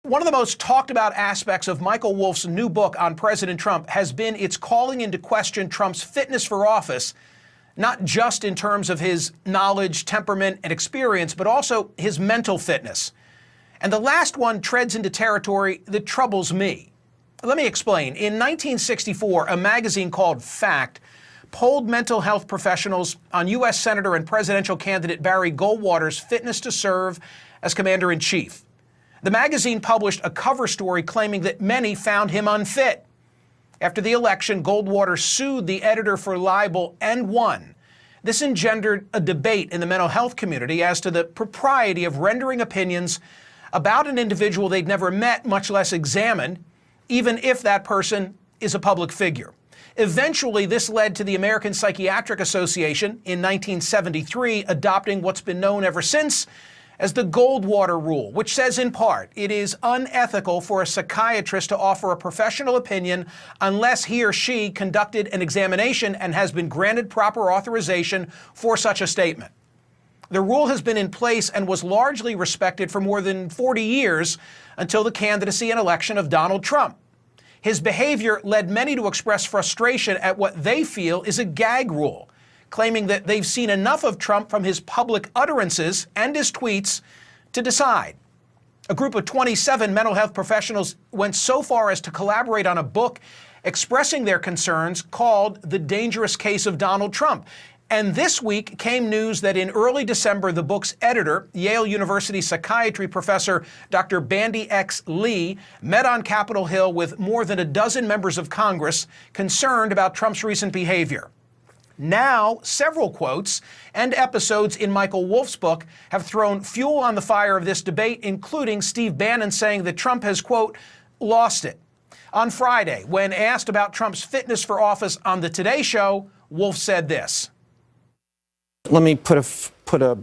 One of the most talked about aspects of Michael Wolff's new book on President Trump has been its calling into question Trump's fitness for office, not just in terms of his knowledge, temperament, and experience, but also his mental fitness. And the last one treads into territory that troubles me. Let me explain. In 1964, a magazine called Fact polled mental health professionals on U.S. Senator and presidential candidate Barry Goldwater's fitness to serve as commander-in-chief. The magazine published a cover story claiming that many found him unfit. After the election, Goldwater sued the editor for libel and won. This engendered a debate in the mental health community as to the propriety of rendering opinions about an individual they'd never met, much less examined, even if that person is a public figure. Eventually, this led to the American Psychiatric Association in 1973 adopting what's been known ever since as the Goldwater Rule, which says in part, it is unethical for a psychiatrist to offer a professional opinion unless he or she conducted an examination and has been granted proper authorization for such a statement. The rule has been in place and was largely respected for more than 40 years until the candidacy and election of Donald Trump. His behavior led many to express frustration at what they feel is a gag rule, claiming that they've seen enough of Trump from his public utterances and his tweets to decide. A group of 27 mental health professionals went so far as to collaborate on a book expressing their concerns called The Dangerous Case of Donald Trump. And this week came news that in early December, the book's editor, Yale University psychiatry professor Dr. Bandy X. Lee, met on Capitol Hill with more than a dozen members of Congress concerned about Trump's recent behavior. Now, several quotes and episodes in Michael Wolff's book have thrown fuel on the fire of this debate, including Steve Bannon saying that Trump has, quote, lost it. On Friday, when asked about Trump's fitness for office on the Today Show, Wolff said this. Let me put a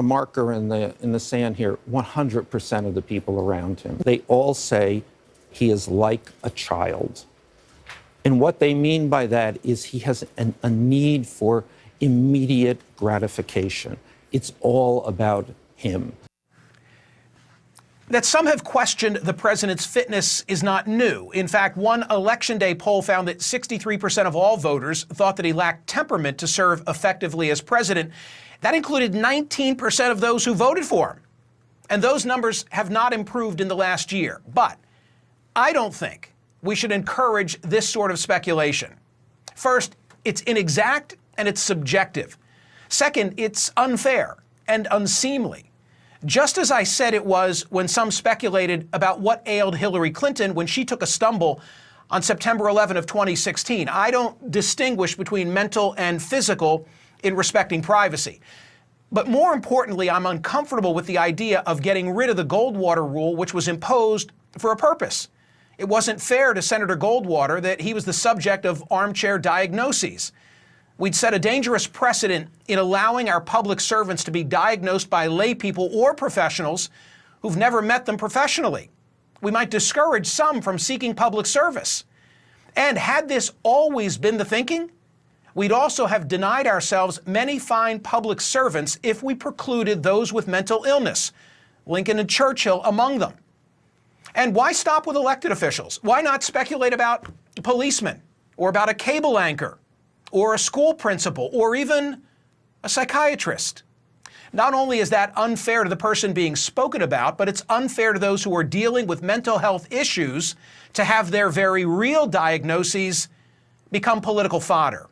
marker in the sand here. 100% of the people around him, they all say he is like a child. And what they mean by that is he has a need for immediate gratification. It's all about him. That some have questioned the president's fitness is not new. In fact, one Election Day poll found that 63% of all voters thought that he lacked temperament to serve effectively as president. That included 19% of those who voted for him. And those numbers have not improved in the last year. But I don't think we should encourage this sort of speculation. First, it's inexact and it's subjective. Second, it's unfair and unseemly. Just as I said it was when some speculated about what ailed Hillary Clinton when she took a stumble on September 11 of 2016. I don't distinguish between mental and physical in respecting privacy. But more importantly, I'm uncomfortable with the idea of getting rid of the Goldwater rule, which was imposed for a purpose. It wasn't fair to Senator Goldwater that he was the subject of armchair diagnoses. We'd set a dangerous precedent in allowing our public servants to be diagnosed by lay people or professionals who've never met them professionally. We might discourage some from seeking public service. And had this always been the thinking, we'd also have denied ourselves many fine public servants if we precluded those with mental illness, Lincoln and Churchill among them. And why stop with elected officials? Why not speculate about policemen or about a cable anchor or a school principal or even a psychiatrist? Not only is that unfair to the person being spoken about, but it's unfair to those who are dealing with mental health issues to have their very real diagnoses become political fodder.